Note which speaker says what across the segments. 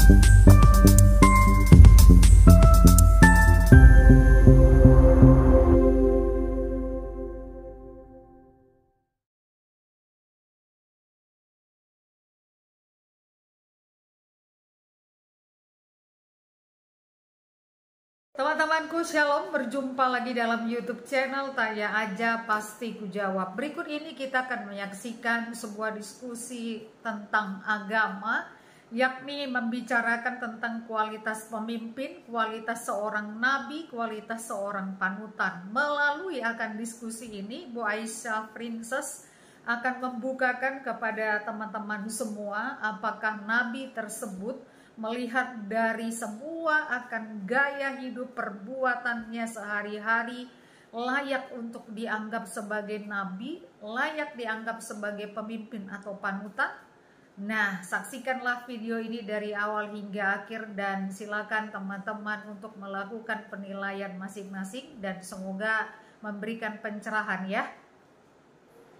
Speaker 1: Teman-temanku, shalom, berjumpa lagi dalam YouTube channel Tanya Aja Pasti Kujawab. Berikut ini kita akan menyaksikan sebuah diskusi tentang agama, yakni membicarakan tentang kualitas pemimpin, kualitas seorang nabi, kualitas seorang panutan. Melalui akan diskusi ini, Bu Aisyah Princess akan membukakan kepada teman-teman semua apakah nabi tersebut melihat dari semua akan gaya hidup perbuatannya sehari-hari layak untuk dianggap sebagai nabi, layak dianggap sebagai pemimpin atau panutan. Nah, saksikanlah video ini dari awal hingga akhir dan silakan teman-teman untuk melakukan penilaian masing-masing dan semoga memberikan pencerahan ya.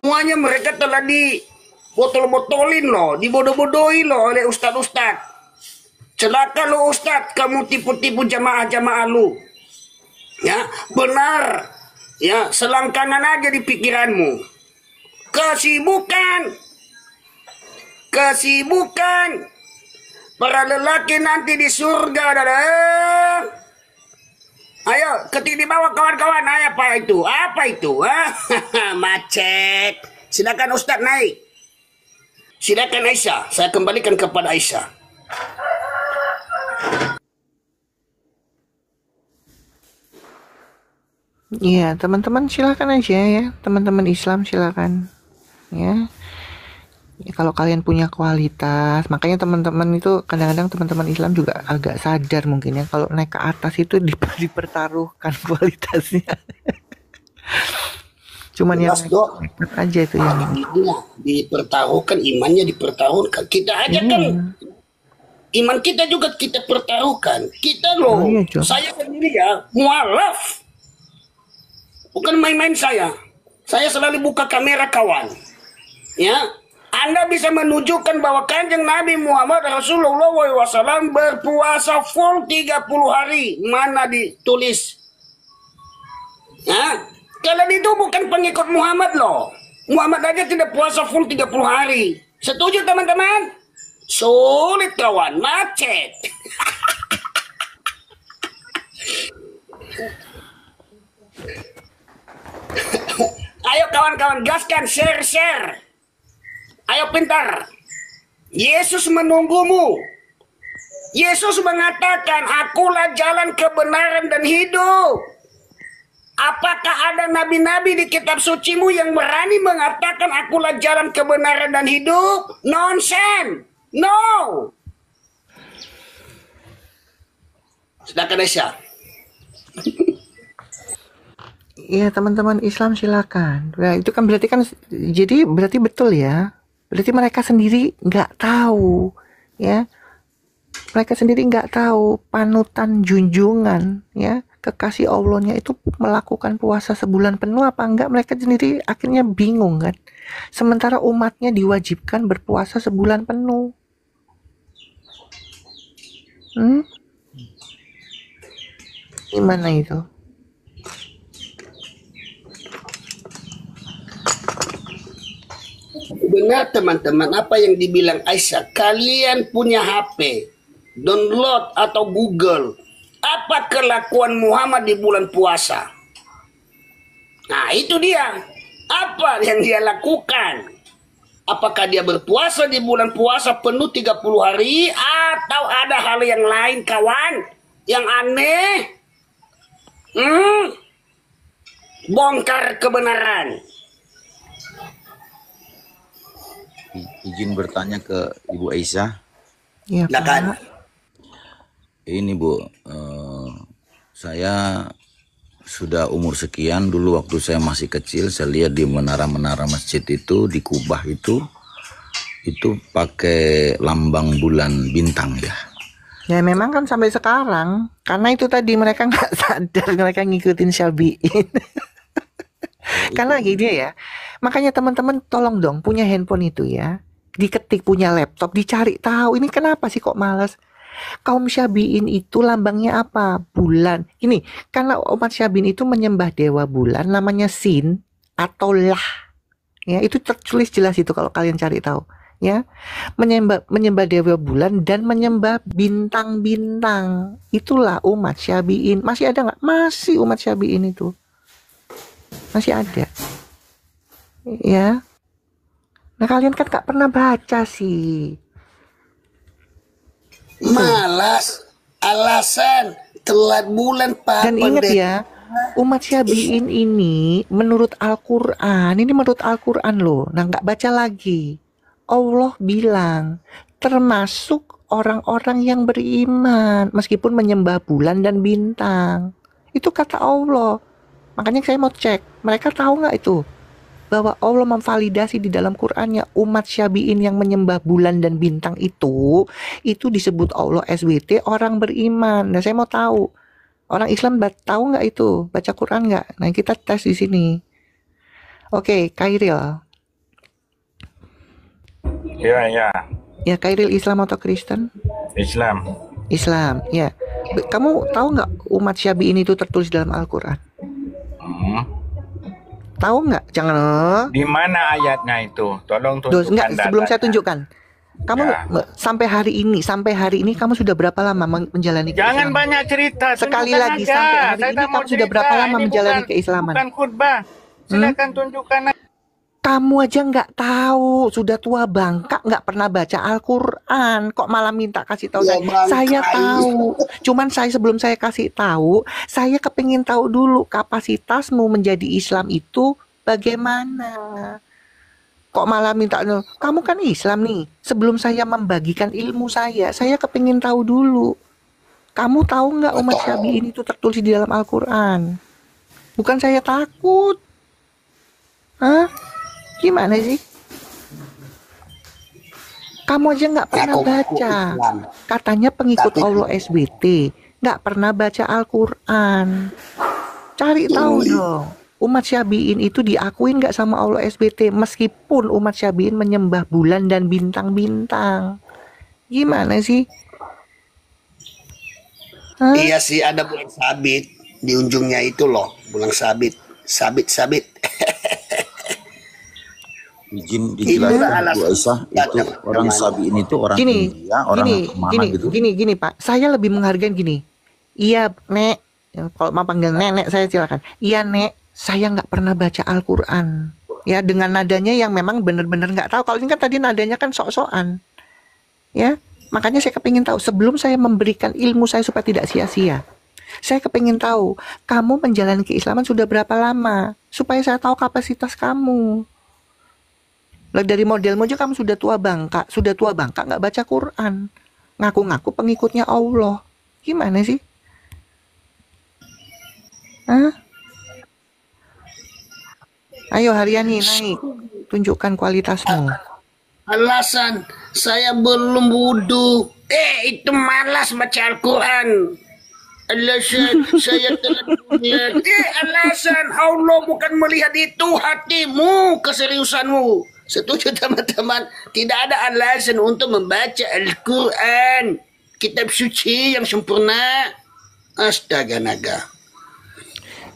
Speaker 2: Semuanya mereka telah dibotol-botolin loh, dibodoh-bodohin loh oleh ustadz-ustadz. Celaka lu ustadz, kamu tipu-tipu jamaah-jamaah lu. Ya, benar. Ya, selangkangan aja di pikiranmu. Kesibukan. Para lelaki nanti di surga, dadah. Ayo, ketik di bawah kawan-kawan. Apa itu? Macet. Silakan ustadz naik. Silakan Aisyah. Saya kembalikan kepada Aisyah.
Speaker 3: Iya, teman-teman silakan aja ya, teman-teman Islam silakan ya. Ya, kalau kalian punya kualitas, makanya teman-teman itu kadang-kadang teman-teman Islam juga agak sadar mungkin ya kalau naik ke atas itu dipertaruhkan kualitasnya. Cuman yang aja itu yang
Speaker 2: dipertaruhkan, imannya dipertaruhkan. Kita aja kan iman kita juga kita pertaruhkan. Kita loh, saya sendiri ya mualaf. Bukan main-main saya. Saya selalu buka kamera kawan. Ya, Anda bisa menunjukkan bahwa Kanjeng Nabi Muhammad Rasulullah SAW berpuasa full 30 hari. Mana ditulis? Ya, kalian itu bukan pengikut Muhammad loh. Muhammad aja tidak puasa full 30 hari. Setuju teman-teman? Sulit kawan, macet. Ayo kawan-kawan, gaskan, share. Ayo pintar. Yesus menunggumu. Yesus mengatakan, akulah jalan kebenaran dan hidup. Apakah ada nabi-nabi di kitab sucimu yang berani mengatakan akulah jalan kebenaran dan hidup? Nonsense. No. Silakan Aisyah.
Speaker 3: Iya, teman-teman Islam silakan. Nah, itu kan berarti berarti betul ya. Berarti mereka sendiri nggak tahu, ya. Mereka sendiri nggak tahu panutan junjungan, ya, kekasih Allahnya itu melakukan puasa sebulan penuh apa enggak. Mereka sendiri akhirnya bingung kan. Sementara umatnya diwajibkan berpuasa sebulan penuh. Gimana itu?
Speaker 2: Benar teman-teman apa yang dibilang Aisyah. Kalian punya HP, download atau Google apa kelakuan Muhammad di bulan puasa. Nah itu dia. Apa yang dia lakukan? Apakah dia berpuasa di bulan puasa penuh 30 hari atau ada hal yang lain kawan? Yang aneh? Bongkar kebenaran.
Speaker 4: Izin bertanya ke Ibu Aisyah.
Speaker 3: Iya, Pak.
Speaker 4: Ini Bu, saya sudah umur sekian, dulu waktu saya masih kecil, saya lihat di menara-menara masjid itu, di kubah itu pakai lambang bulan bintang ya.
Speaker 3: Ya memang kan sampai sekarang, karena itu tadi mereka nggak sadar, mereka ngikutin Syabi'in. Karena gini ya, makanya teman-teman tolong dong punya handphone itu ya, diketik, punya laptop, dicari tahu ini kenapa sih kok malas. Kaum Syabi'in itu lambangnya apa? Bulan. Ini, karena umat Syabi'in itu menyembah dewa bulan, namanya Sin atau Lah. Ya, itu tertulis jelas itu kalau kalian cari tahu. Ya, menyembah dewa bulan dan menyembah bintang-bintang. Itulah umat Syabi'in. Masih ada nggak? Masih umat Syabi'in itu. Masih ada. Ya. Nah, kalian kan nggak pernah baca sih.
Speaker 2: Malas, alasan, telat bulan Pak.
Speaker 3: Dan ingat ya, umat Syabi'in ini menurut Al-Quran, ini menurut Al-Quran loh. Nah, nggak baca lagi. Allah bilang, termasuk orang-orang yang beriman, meskipun menyembah bulan dan bintang. Itu kata Allah. Makanya saya mau cek, mereka tahu nggak itu? Bahwa Allah memvalidasi di dalam Qur'annya umat Syabi'in yang menyembah bulan dan bintang itu disebut Allah SWT orang beriman. Nah, saya mau tahu orang Islam tahu nggak itu, baca Quran nggak? Nah, kita tes di sini. Oke, Kairil.
Speaker 5: Ya.
Speaker 3: Ya, Kairil Islam atau Kristen?
Speaker 5: Islam.
Speaker 3: Islam, ya. Kamu tahu nggak umat Syabi'in itu tertulis dalam Al-Quran? Tahu nggak? Jangan.
Speaker 5: Di mana ayatnya itu? Tolong tunjukkan.
Speaker 3: Enggak, sebelum saya tunjukkan. Kamu sampai hari ini kamu sudah berapa lama menjalani
Speaker 5: Jangan
Speaker 3: keislaman?
Speaker 5: banyak cerita.
Speaker 3: Sekali
Speaker 5: tunjukkan
Speaker 3: lagi
Speaker 5: aja.
Speaker 3: sampai hari
Speaker 5: Saya
Speaker 3: ini
Speaker 5: tak mau
Speaker 3: kamu sudah
Speaker 5: cerita.
Speaker 3: berapa lama
Speaker 5: Ini
Speaker 3: menjalani keislaman?
Speaker 5: Bukan khutbah. Silakan tunjukkan.
Speaker 3: Kamu aja nggak tahu, sudah tua bangka, nggak pernah baca Al-Quran, kok malah minta kasih tahu
Speaker 2: Ya,
Speaker 3: saya.
Speaker 2: bangkai.
Speaker 3: Saya tahu, cuman sebelum saya kasih tahu, saya kepingin tahu dulu kapasitasmu menjadi Islam itu bagaimana. Kok malah minta, kamu kan Islam nih, sebelum saya membagikan ilmu saya kepingin tahu dulu. Kamu tahu nggak umat Syabi'in itu tertulis di dalam Al-Quran? Bukan saya takut. Hah? Gimana sih? Kamu aja nggak pernah baca. Katanya pengikut Allah SWT, nggak pernah baca Al-Quran. Cari tahu dong. Umat Syabi'in itu diakuin nggak sama Allah SWT meskipun umat Syabi'in menyembah bulan dan bintang-bintang. Gimana sih? Hah?
Speaker 2: Iya sih, ada bulan sabit di ujungnya itu loh, bulan sabit.
Speaker 4: Izin dijelaskan Bu Aisyah, itu orang Syabi'in itu orang India, orang mana gitu?
Speaker 3: Gini Pak, saya lebih menghargai gini. Iya Nek, kalau mau panggil Nenek saya silakan. Iya Nek, saya nggak pernah baca Al-Quran. Ya, dengan nadanya yang memang benar-benar nggak tahu. Kalau ini kan tadi nadanya kan sok-sokan. Ya, makanya saya kepingin tahu sebelum saya memberikan ilmu saya supaya tidak sia-sia. Saya kepingin tahu kamu menjalani keislaman sudah berapa lama supaya saya tahu kapasitas kamu. Dari modelmu aja kamu sudah tua bangka nggak baca Quran, ngaku-ngaku pengikutnya Allah. Gimana sih? Hah? Ayo Haryani naik, tunjukkan kualitasmu.
Speaker 2: Alasan saya belum wudhu. Itu malas baca Al-Quran. Alasan saya telah dunia. Alasan Allah bukan melihat itu hatimu, keseriusanmu. Setuju teman-teman, tidak ada alasan untuk membaca Al-Quran, kitab suci yang sempurna. Astaga naga.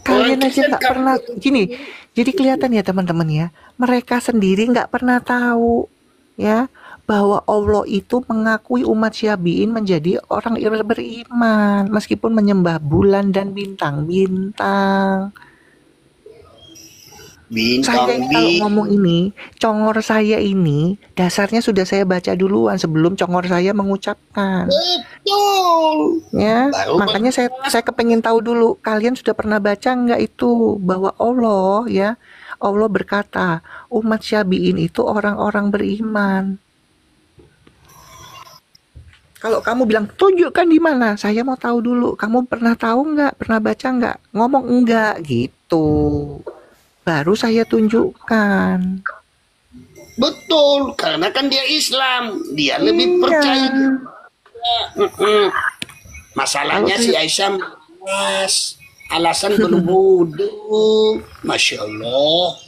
Speaker 3: Kalian aja nggak pernah gini. Jadi kelihatan ya teman-teman ya, mereka sendiri nggak pernah tahu ya bahwa Allah itu mengakui umat Syabi'in menjadi orang yang beriman meskipun menyembah bulan dan bintang-bintang. Saya ini kalau ngomong ini, congor saya ini dasarnya sudah saya baca duluan sebelum congor saya mengucapkan.
Speaker 2: Betul.
Speaker 3: Ya, makanya saya kepengen tahu dulu kalian sudah pernah baca nggak itu bahwa Allah ya, Allah berkata umat Syabi'in itu orang-orang beriman. Kalau kamu bilang tunjukkan di mana, saya mau tahu dulu. Kamu pernah tahu nggak? Pernah baca nggak? Ngomong enggak gitu. Baru saya tunjukkan.
Speaker 2: Betul, karena kan dia Islam, dia lebih percaya. Masalahnya si Aisyah mas, alasan belum wudhu. Masya Allah.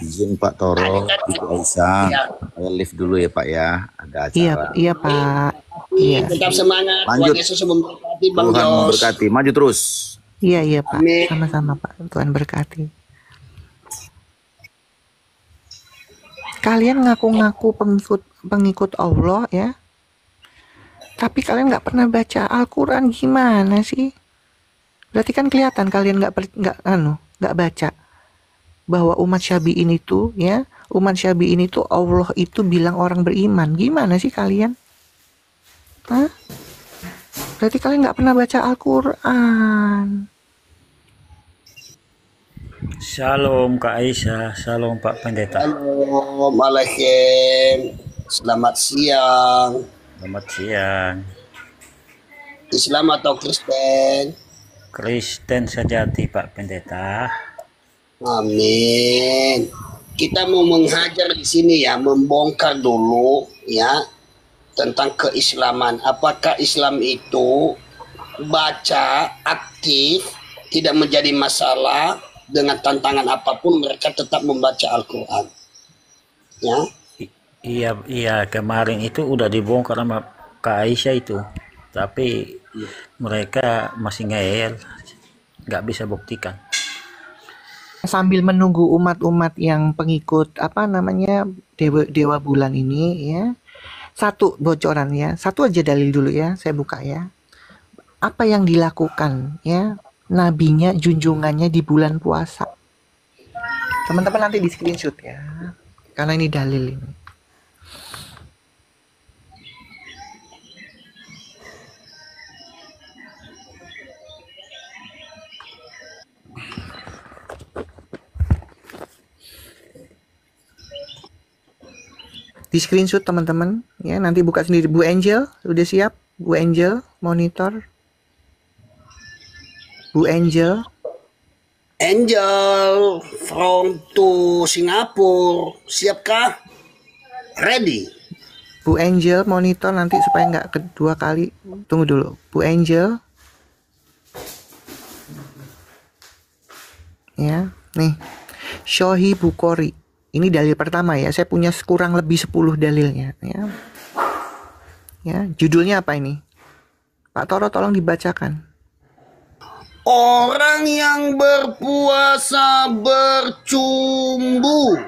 Speaker 4: Izin Pak Toro, Ibu Aisyah, saya live dulu ya Pak ya, ada
Speaker 3: Iya,
Speaker 4: acara.
Speaker 3: iya Pak. Iya,
Speaker 2: Tetap semangat.
Speaker 4: Lanjut.
Speaker 2: Tuhan Yesus memberkati Bang
Speaker 4: Tuhan
Speaker 2: Jos.
Speaker 4: memberkati, maju terus.
Speaker 3: iya Pak.
Speaker 2: Amin.
Speaker 3: Sama-sama Pak. Tuhan berkati. Kalian ngaku-ngaku pengikut Allah ya, tapi kalian nggak pernah baca Al-Quran, gimana sih? Berarti kan kelihatan kalian nggak baca bahwa umat Syafi'in itu ya, umat Syafi'in itu Allah itu bilang orang beriman. Gimana sih kalian? Hah? Berarti kalian nggak pernah baca Al-Quran.
Speaker 6: Shalom Kak Aisyah, shalom Pak Pendeta.
Speaker 2: Assalamualaikum. Selamat siang.
Speaker 6: Selamat siang.
Speaker 2: Islam atau Kristen?
Speaker 6: Kristen sejati Pak Pendeta.
Speaker 2: Amin. Kita mau menghajar di sini ya, membongkar dulu ya tentang keislaman. Apakah Islam itu baca aktif tidak menjadi masalah, dengan tantangan apapun mereka tetap membaca Al-Quran. Ya.
Speaker 6: Iya kemarin itu udah dibongkar sama Kak Aisyah itu, tapi mereka masih ngeyel, nggak bisa buktikan.
Speaker 3: Sambil menunggu umat-umat yang pengikut dewa bulan ini ya, satu bocoran ya, satu aja dalil dulu ya, saya buka ya. Apa yang dilakukan ya nabinya, junjungannya di bulan puasa? Teman-teman nanti di screenshot ya, karena ini dalil ini. Di screenshot teman-teman ya, nanti buka sendiri. Bu Angel udah siap? Bu Angel monitor. Bu Angel
Speaker 2: from to Singapura, siapkah? Ready?
Speaker 3: Bu Angel monitor nanti supaya nggak kedua kali. Tunggu dulu, Bu Angel ya, nih Shohi Bukhari. Ini dalil pertama ya, saya punya kurang lebih 10 dalilnya ya. Ya, judulnya apa ini? Pak Toro tolong dibacakan.
Speaker 2: Orang yang berpuasa bercumbu.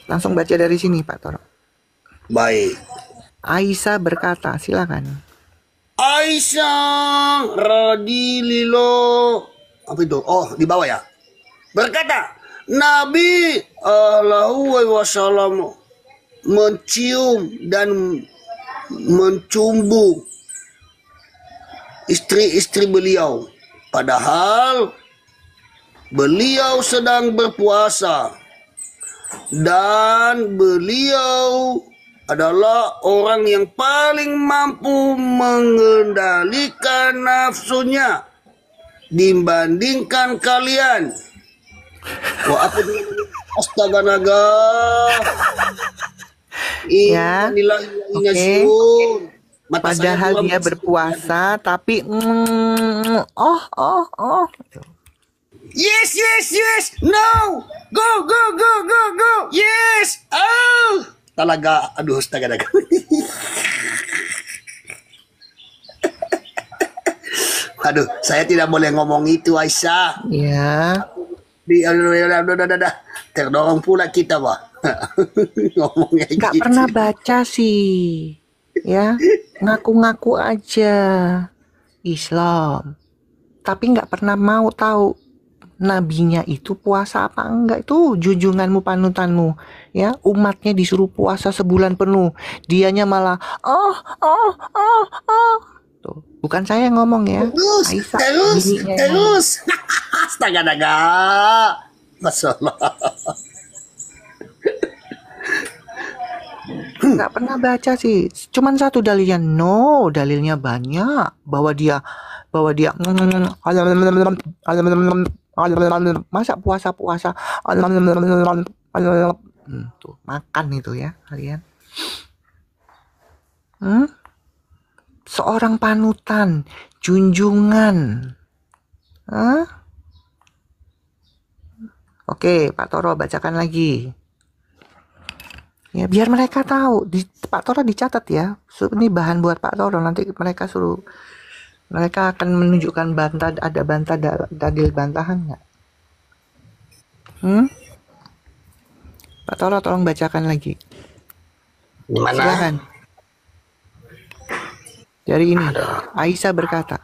Speaker 3: Langsung baca dari sini Pak Toro.
Speaker 2: Baik.
Speaker 3: Aisyah berkata, silakan.
Speaker 2: Aisyah radhiyallahu, apa itu? Oh, di bawah ya. Berkata, Nabi Alaihi Wasallam mencium dan mencumbu istri-istri beliau, padahal beliau sedang berpuasa dan beliau adalah orang yang paling mampu mengendalikan nafsunya dibandingkan kalian. Wah, apa itu? Astaga naga.
Speaker 3: Ya,
Speaker 2: Oke.
Speaker 3: Padahal dia berpuasa, tapi
Speaker 2: Yes, no, go, yes, oh, talaga, aduh, astaga. Aduh, saya tidak boleh ngomong itu, Aisyah.
Speaker 3: ya.
Speaker 2: Terdorong pula kita, Pak. Ngomongnya
Speaker 3: Nggak
Speaker 2: gitu.
Speaker 3: pernah baca sih, ya, ngaku-ngaku aja Islam, tapi nggak pernah mau tahu nabinya itu puasa apa enggak. Itu junjunganmu, panutanmu ya, umatnya disuruh puasa sebulan penuh, dianya malah tuh, bukan saya yang ngomong ya, Aisyah, bininya yang ngomong.
Speaker 2: Astaga naga, masalah.
Speaker 3: Nggak pernah baca sih, cuman satu dalilnya. No, dalilnya banyak, bahwa dia masa puasa tuh makan itu ya kalian. Seorang panutan, junjungan, Oke, Pak Toro bacakan lagi. Ya, biar mereka tahu. Pak Toro dicatat ya. Ini bahan buat Pak Toro. Nanti mereka akan menunjukkan ada dalil bantahan nggak? Pak Toro tolong bacakan lagi.
Speaker 2: Gimana?
Speaker 3: Silakan. Dari ini, Aisyah berkata,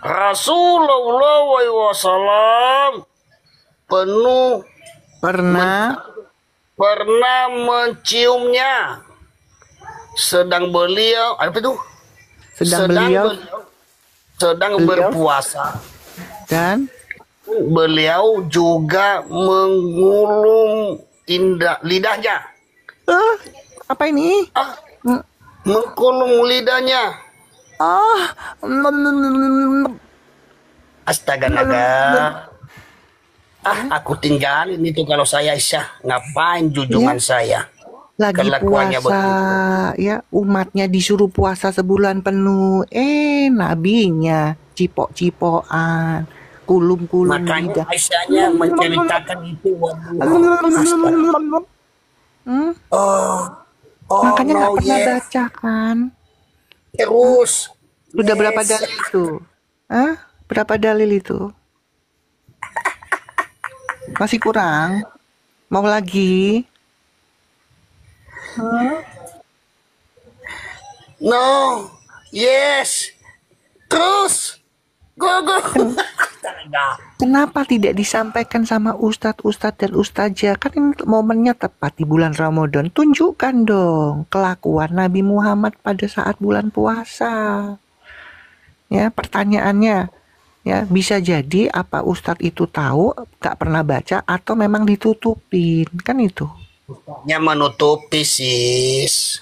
Speaker 3: Rasulullah SAW pernah menciumnya sedang beliau berpuasa, dan
Speaker 2: beliau juga mengulum lidahnya.
Speaker 3: Apa ini?
Speaker 2: Mengkulum lidahnya. Astaga naga. Aku tinggalin itu kalau saya Aisyah. Ngapain junjungan saya?
Speaker 3: Lagi
Speaker 2: Kelakuannya
Speaker 3: puasa, ya umatnya disuruh puasa sebulan penuh. Nabinya cipok-cipokan, kulum-kulum
Speaker 2: Makanya
Speaker 3: lidah.
Speaker 2: Aisyahnya menceritakan itu.
Speaker 3: Makanya nggak pernah baca kan?
Speaker 2: Terus.
Speaker 3: Sudah berapa dalil itu? Berapa dalil itu? Masih kurang? Mau lagi?
Speaker 2: No. Yes. Terus. Go.
Speaker 3: Kenapa tidak disampaikan sama ustadz dan ustazah? Kan ini momennya tepat di bulan Ramadan. Tunjukkan dong kelakuan Nabi Muhammad pada saat bulan puasa. Ya, pertanyaannya, ya bisa jadi apa ustadz itu tahu, gak pernah baca, atau memang ditutupin, kan itu?
Speaker 2: Ya menutupi sis.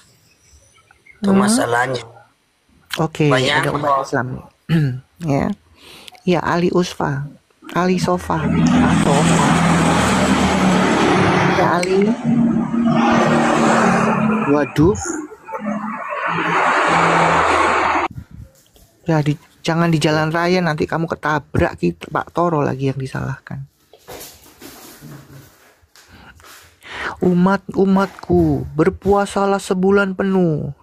Speaker 2: Itu masalahnya.
Speaker 3: Oke,
Speaker 2: Banyak
Speaker 3: ada umat Islam. Ya. Ya, Ali Sofa. Ya, Ali. Waduh. Ya, jangan di jalan raya, nanti kamu ketabrak gitu. Pak Toro lagi yang disalahkan. Umatku, berpuasalah sebulan penuh.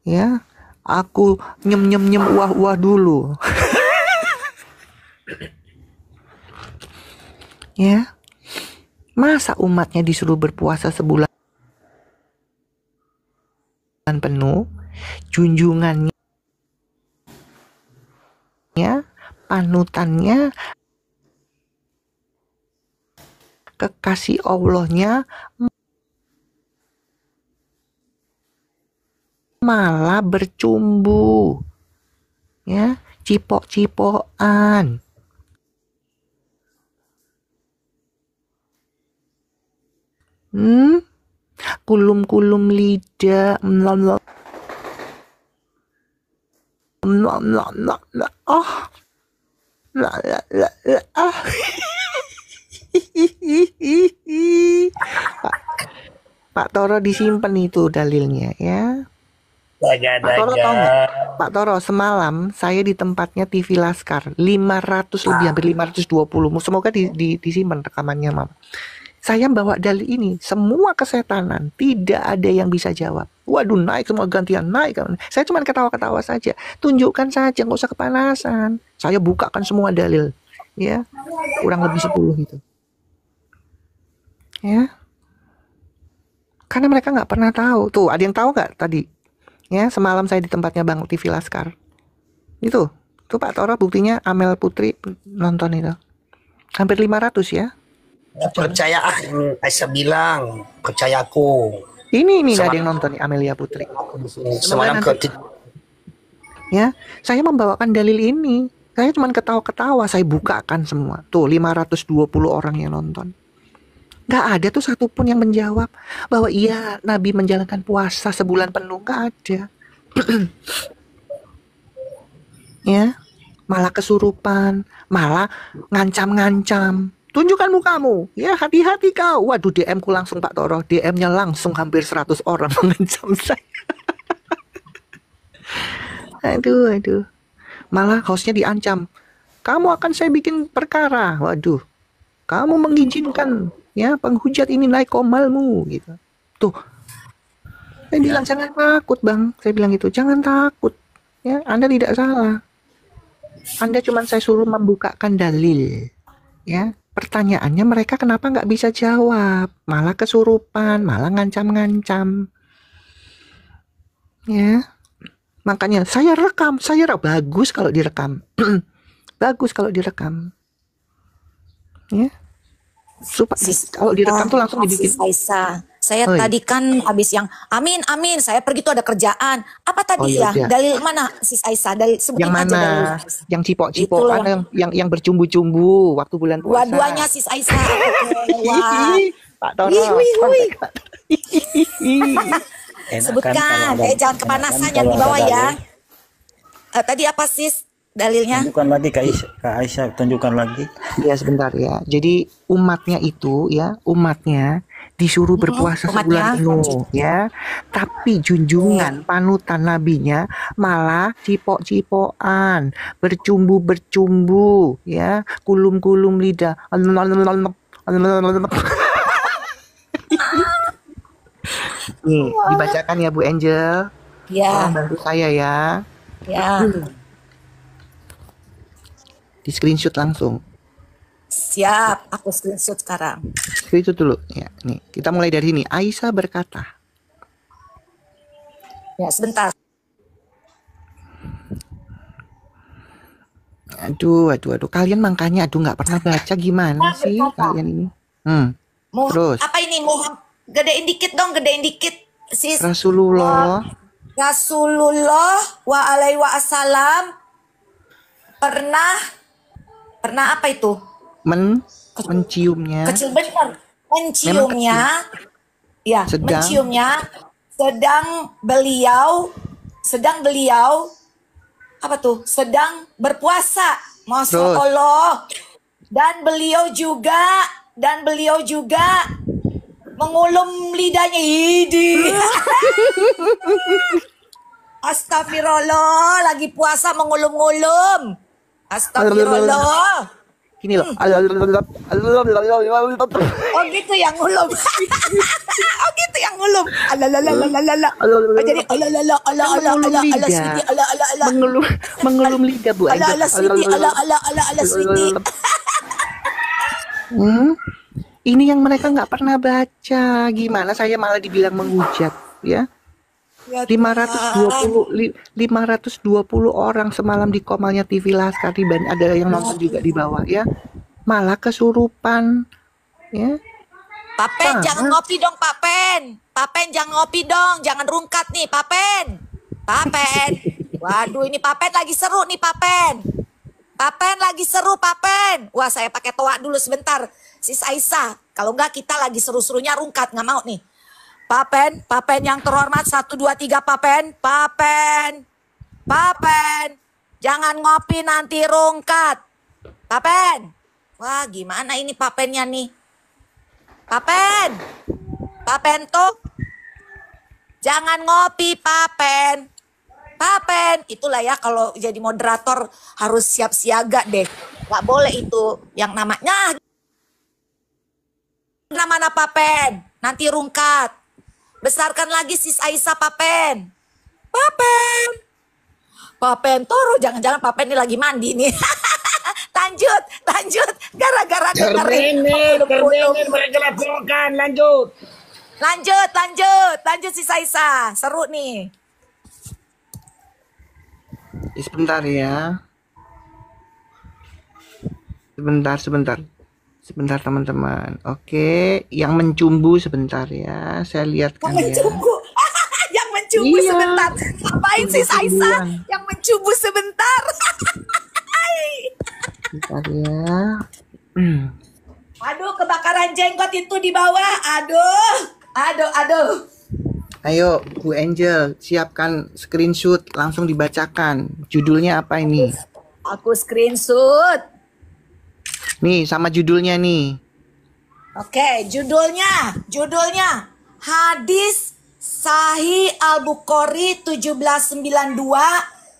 Speaker 3: Ya, aku nyem uah dulu. Ya, masa umatnya disuruh berpuasa sebulan penuh, junjungannya, panutannya, kekasih Allahnya malah bercumbu, ya, cipok-cipokan. Kulum-kulum lidah, Pak Toro disimpan itu dalilnya ya. Pak Toro tahu nggak? Pak Toro, semalam saya di tempatnya TV Laskar 500 lebih, hampir 520. Semoga disimpan rekamannya, Mam. Saya bawa dalil ini, semua kesetanan, tidak ada yang bisa jawab. Waduh, naik semua, gantian naik. Saya cuma ketawa-ketawa saja. Tunjukkan saja, nggak usah kepanasan. Saya bukakan semua dalil, ya, kurang lebih 10 gitu. Ya, karena mereka nggak pernah tahu. Tuh, ada yang tahu nggak tadi? Ya, semalam saya di tempatnya Bang TV Laskar. Itu tuh Pak Toro, buktinya Amel Putri nonton itu. Hampir 500 ya.
Speaker 2: Percaya Aisyah bilang, percayaku.
Speaker 3: Ini nggak ada yang nonton nih, Amelia Putri.
Speaker 2: Semalam
Speaker 3: ya, saya membawakan dalil ini. Saya cuma ketawa-ketawa, saya bukakan semua. Tuh 520 orang yang nonton. Nggak ada tuh satupun yang menjawab bahwa iya Nabi menjalankan puasa sebulan penuh. Nggak ada. Ya, malah kesurupan, malah ngancam-ngancam. Tunjukkan mukamu, ya hati-hati kau. Waduh, DM ku langsung Pak Toro, DM-nya langsung hampir 100 orang mengancam saya. Aduh. Malah hostnya diancam. kamu akan saya bikin perkara. Waduh, kamu mengizinkan ya penghujat ini naik komalmu gitu. Tuh, saya bilang jangan takut bang, saya bilang gitu, jangan takut ya, Anda tidak salah. Anda cuma saya suruh membukakan dalil ya. Pertanyaannya mereka kenapa nggak bisa jawab, malah kesurupan, malah ngancam-ngancam ya. Makanya saya rekam, bagus kalau direkam. Bagus kalau direkam. Ya. Kalau direkam tuh langsung dibikin.
Speaker 7: Sis Aisyah, saya
Speaker 3: Oh, iya.
Speaker 7: tadi kan habis yang amin, saya pergi tuh ada kerjaan. Apa tadi
Speaker 3: Oh,
Speaker 7: ya?
Speaker 3: iya.
Speaker 7: Dalil mana Sis Aisyah? Dalil sebutin
Speaker 3: Yang
Speaker 7: aja
Speaker 3: mana?
Speaker 7: dalil.
Speaker 3: Yang cipok-cipok
Speaker 7: Itulah
Speaker 3: kan, yang bercumbu-cumbu waktu bulan puasa.
Speaker 7: Dua-duanya Sis Aisyah. Oke, wah.
Speaker 3: Pak Toro.
Speaker 7: Wih, wih, wih.
Speaker 6: Enakan
Speaker 7: Sebutkan,
Speaker 6: kalau ada-
Speaker 7: jangan kepanasan
Speaker 6: enakan
Speaker 7: yang
Speaker 6: kalau
Speaker 7: di bawah
Speaker 6: ada
Speaker 7: ya.
Speaker 6: dalil.
Speaker 7: Tadi apa Sis dalilnya?
Speaker 6: Tunjukkan lagi Kak Aisyah, tunjukkan lagi.
Speaker 3: Ya sebentar ya. Jadi umatnya itu ya, umatnya disuruh berpuasa
Speaker 7: umatnya.
Speaker 3: sebulan penuh ya. Tapi junjungan panutan nabinya malah cipok-cipokan, bercumbu-bercumbu ya, kulum-kulum lidah. Nih, dibacakan ya Bu Angel.
Speaker 7: Ya,
Speaker 3: Tolong bantu saya ya.
Speaker 7: ya.
Speaker 3: Di screenshot langsung.
Speaker 7: Siap, aku screenshot sekarang.
Speaker 3: Screenshot dulu ya. Nih, kita mulai dari ini. Aisyah berkata,
Speaker 7: Ya, sebentar.
Speaker 3: aduh. Kalian makanya nggak pernah baca gimana sih kalian ini?
Speaker 7: Mau
Speaker 3: Terus?
Speaker 7: apa ini? Mau gedein dikit dong, gedein dikit. Sis.
Speaker 3: Rasulullah
Speaker 7: Rasulullah wa alaihi wasallam pernah apa itu?
Speaker 3: menciumnya
Speaker 7: Kecil benar. Menciumnya. Ya, menciumnya sedang beliau apa tuh? Sedang berpuasa. Masya
Speaker 3: Terus?
Speaker 7: Allah. Dan beliau juga mengulum lidahnya. Idi. Astagfirullah, lagi puasa mengulum-ngulum. Astagfirullah.
Speaker 3: gini loh.
Speaker 7: Oh gitu yang ngulum. Oh gitu yang ngulum. Alalalala. Oh jadi alalala ala sweetie ala.
Speaker 3: Mengulum lidah Bu Angel.
Speaker 7: Ala sweetie ala sweetie.
Speaker 3: Ini yang mereka nggak pernah baca. Gimana saya malah dibilang menghujat ya. 520 orang semalam di Komalnya TV Laskar, ada yang nonton juga di bawah ya. Malah kesurupan ya.
Speaker 7: Papen jangan ngopi dong Papen. Papen jangan ngopi dong, jangan rungkat nih Papen. Waduh ini Papen lagi seru nih Papen. Papen lagi seru Papen. Wah saya pakai toa dulu sebentar. Sis Aisyah, kalau enggak kita lagi seru-serunya rungkat, nggak mau nih. Papen yang terhormat 1, 2, 3 Papen. Jangan ngopi nanti rungkat. Papen. Wah gimana ini Papennya nih. Papen tuh. Jangan ngopi Papen. Itulah ya kalau jadi moderator harus siap siaga deh. Gak boleh itu yang namanya. Mana Papen. Nanti rungkat. Besarkan lagi Sis Aisyah Papen Toro, jangan-jangan Papen ini lagi mandi nih. lanjut gara-gara dengerin
Speaker 2: mereka laporkan. Lanjut
Speaker 7: Sis Aisyah, seru nih.
Speaker 3: Sebentar ya. Sebentar teman-teman. Oke, yang mencumbu sebentar ya. Saya lihatkan ya.
Speaker 7: Yang mencumbu
Speaker 3: Iya.
Speaker 7: sebentar. Ngapain Sis Aisyah? Yang mencumbu sebentar.
Speaker 3: Sebentar ya.
Speaker 7: Aduh, kebakaran jenggot itu di bawah. Aduh.
Speaker 3: Ayo Bu Angel, siapkan screenshot langsung dibacakan. Judulnya apa ini?
Speaker 7: Aku screenshot.
Speaker 3: Nih sama judulnya nih.
Speaker 7: Oke, judulnya Hadis Sahih Al-Bukhari 1792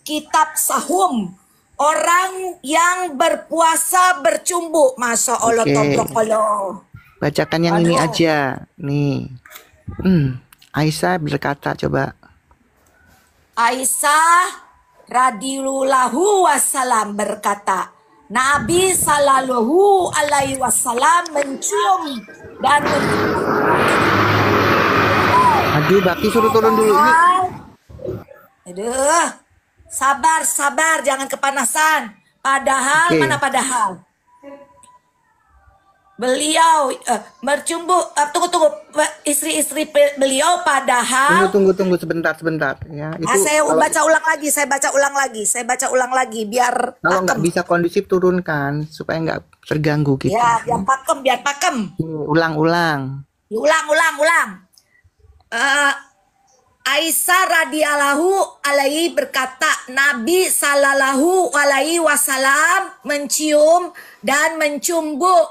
Speaker 7: Kitab Sahum Orang yang berpuasa bercumbu. Masya Allah,
Speaker 3: Oke.
Speaker 7: tobrok Allah.
Speaker 3: Bacakan yang ini
Speaker 7: Aduh.
Speaker 3: aja. Nih. Aisyah berkata, coba.
Speaker 7: Aisyah radhiyallahu wasallam berkata, Nabi sallallahu alaihi wasallam mencium dan
Speaker 3: Aduh, Bakti suruh turun dulu. Ini
Speaker 7: Aduh, sabar, jangan kepanasan. Padahal,
Speaker 3: Oke.
Speaker 7: mana padahal? Beliau bercumbu, tunggu, istri-istri beliau padahal.
Speaker 3: tunggu sebentar ya. Itu
Speaker 7: Saya
Speaker 3: kalau,
Speaker 7: baca ulang lagi, biar
Speaker 3: kalau nggak
Speaker 7: pakem.
Speaker 3: bisa kondusif turunkan supaya nggak terganggu gitu.
Speaker 7: Ya, biar pakem.
Speaker 3: Ulang.
Speaker 7: Ulang. Aisyah radhiyallahu alaihi berkata, Nabi sallallahu alaihi wasallam mencium dan mencumbu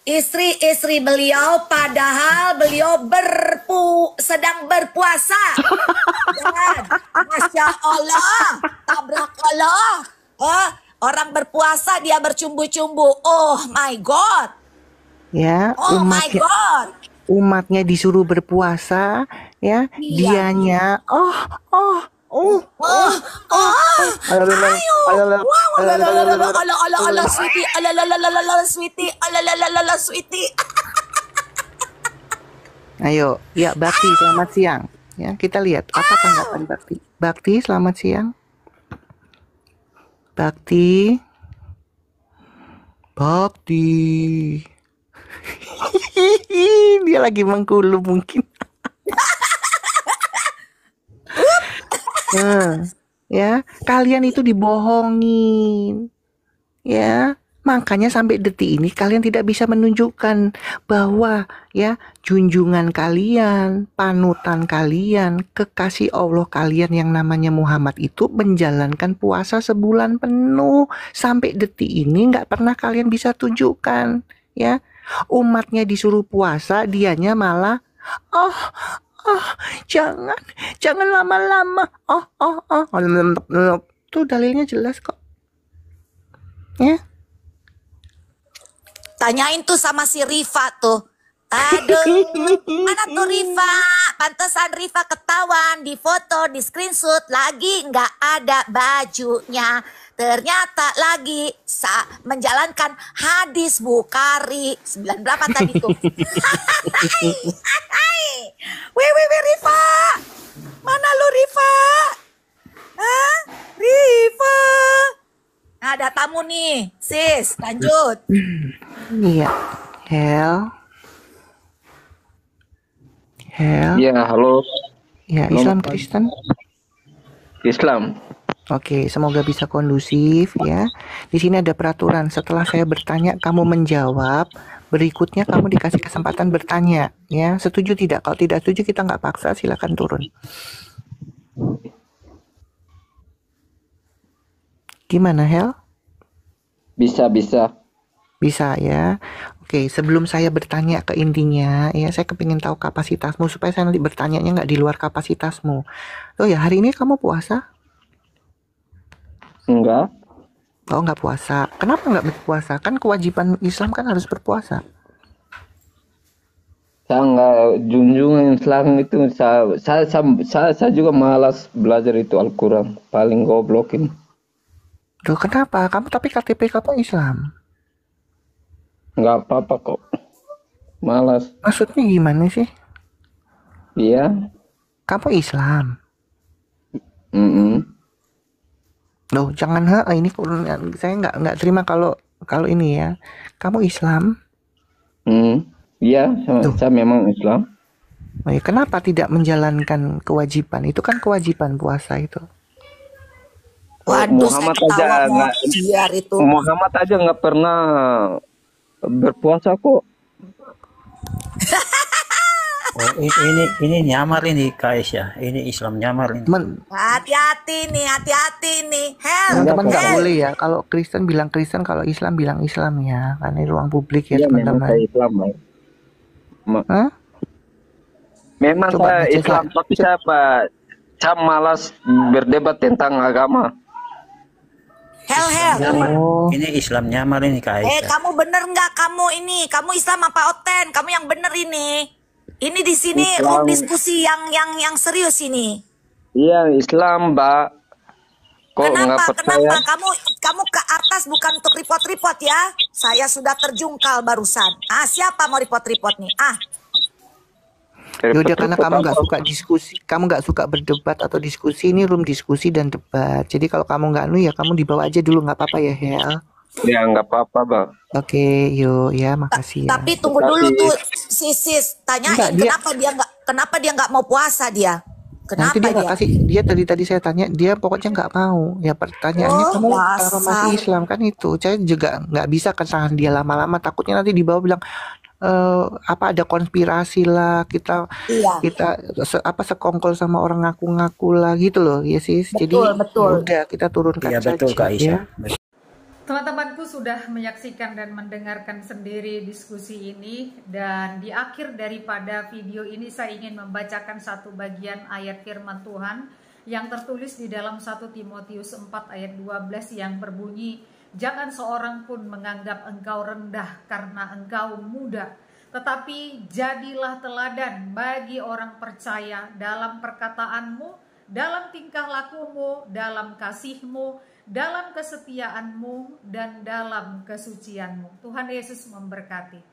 Speaker 7: istri-istri beliau padahal beliau sedang berpuasa. Dan Masya Allah, tabrak Allah. Orang berpuasa dia bercumbu-cumbu. Oh my God.
Speaker 3: Ya,
Speaker 7: Oh my God.
Speaker 3: umatnya disuruh berpuasa, ya.
Speaker 7: Iya.
Speaker 3: Dianya
Speaker 7: Sweetie.
Speaker 3: Ayo, ya Bakti, selamat siang. Ya, kita lihat apa tanggapan Bakti. Bakti, selamat siang. Bakti. Dia lagi mengkulup mungkin. Ya, kalian itu dibohongin. Ya, makanya sampai detik ini kalian tidak bisa menunjukkan bahwa ya junjungan kalian, panutan kalian, kekasih Allah kalian yang namanya Muhammad itu menjalankan puasa sebulan penuh. Sampai detik ini nggak pernah kalian bisa tunjukkan, ya. Umatnya disuruh puasa, dianya malah jangan lama-lama. Tuh dalilnya jelas kok. Ya.
Speaker 7: Tanyain tuh sama si Rifa tuh. Aduh, mana tuh Rifa? Pantesan Rifa ketahuan di foto, di screenshot lagi nggak ada bajunya. Ternyata lagi menjalankan hadis Bukhari. 9 berapa tadi tuh? Wih, Rifa. Mana lu Rifa? Hah? Rifa. Ada tamu nih, sis. Lanjut.
Speaker 3: Iya. Hel.
Speaker 8: Ya, halo.
Speaker 3: Ya, Islam Kristen.
Speaker 8: Islam.
Speaker 3: Oke, semoga bisa kondusif ya. Di sini ada peraturan. Setelah saya bertanya, kamu menjawab. Berikutnya kamu dikasih kesempatan bertanya. Ya, setuju tidak? Kalau tidak setuju kita nggak paksa. Silakan turun. Gimana, Hel?
Speaker 8: Bisa.
Speaker 3: Bisa ya. Oke, sebelum saya bertanya ke intinya, ya saya kepingin tahu kapasitasmu supaya saya nanti bertanyanya nggak di luar kapasitasmu. Oh ya, hari ini kamu puasa?
Speaker 8: Enggak.
Speaker 3: Oh, nggak puasa. Kenapa nggak berpuasa? Kan kewajiban Islam kan harus berpuasa.
Speaker 8: Saya enggak junjungan Islam itu. Saya juga malas belajar itu Al-Quran. Paling goblokin.
Speaker 3: Loh, kenapa? Kamu tapi KTP kamu Islam.
Speaker 8: Enggak apa-apa kok. Malas.
Speaker 3: Maksudnya gimana sih?
Speaker 8: Iya.
Speaker 3: Kamu Islam. Loh, jangan ini saya nggak terima kalau ini ya. Kamu Islam?
Speaker 8: Iya, saya memang Islam.
Speaker 3: Oh ya, kenapa tidak menjalankan kewajiban? Itu kan kewajiban puasa itu.
Speaker 7: Waduh, saya
Speaker 8: Muhammad
Speaker 7: ketawa
Speaker 8: aja
Speaker 7: mau
Speaker 8: nggak-
Speaker 7: biar itu.
Speaker 8: Muhammad aja nggak pernah berpuasa kok.
Speaker 6: Oh, ini nyamar ini Kais ya. Ini Islam nyamar ini.
Speaker 7: Hati-hati nih. Hel,
Speaker 3: Teman-teman nggak
Speaker 7: Hel.
Speaker 3: boleh ya. Kalau Kristen bilang Kristen, kalau Islam bilang Islam ya. Karena ini ruang publik ya
Speaker 8: Iya, memang
Speaker 3: teman-teman.
Speaker 8: saya Islam.
Speaker 3: Hah?
Speaker 8: Memang
Speaker 3: Coba
Speaker 8: saya
Speaker 3: baca,
Speaker 8: Islam, tapi saya malas berdebat tentang agama.
Speaker 7: Hel.
Speaker 3: Oh,
Speaker 6: Ini Islam nyamar ini Kak Aisyah.
Speaker 7: Kamu bener nggak kamu ini? Kamu Islam apa Oten? Kamu yang bener ini. Ini di sini
Speaker 8: Islam.
Speaker 7: diskusi yang serius ini.
Speaker 8: Iya, Islam, Mbak. Kok nggak percaya?
Speaker 7: Kenapa? Kamu ke atas bukan untuk report-report ya. Saya sudah terjungkal barusan. Siapa mau report-report nih?
Speaker 3: yaudah karena kamu nggak suka diskusi, kamu nggak suka berdebat atau diskusi, ini room diskusi dan debat. Jadi kalau kamu nggak ya kamu dibawa aja dulu, nggak apa-apa ya Hel.
Speaker 8: Ya nggak apa-apa, Bang.
Speaker 3: Oke, yuk ya, makasih ya.
Speaker 7: Tapi tunggu dulu tuh, sis tanyain
Speaker 3: Enggak,
Speaker 7: kenapa dia nggak mau puasa dia?
Speaker 3: Nah,
Speaker 7: Kenapa
Speaker 3: itu dia nggak kasih, dia tadi saya tanya, dia pokoknya nggak mau. Ya pertanyaannya kamu kalau masih Islam kan itu, saya juga nggak bisa kesalahan dia lama-lama. Takutnya nanti di bawah bilang apa ada konspirasi lah, kita sekongkol sama orang ngaku-ngaku lah gitu loh, ya sis. Jadi udah kita turunkan
Speaker 6: Iya
Speaker 3: saja.
Speaker 6: betul Kak Aisyah.
Speaker 3: Ya.
Speaker 1: Teman-temanku sudah menyaksikan dan mendengarkan sendiri diskusi ini, dan di akhir daripada video ini saya ingin membacakan satu bagian ayat firman Tuhan yang tertulis di dalam 1 Timotius 4 ayat 12 yang berbunyi, "Jangan seorang pun menganggap engkau rendah karena engkau muda, tetapi jadilah teladan bagi orang percaya dalam perkataanmu, dalam tingkah lakumu, dalam kasihmu, dalam kesetiaanmu, dan dalam kesucianmu." Tuhan Yesus memberkati.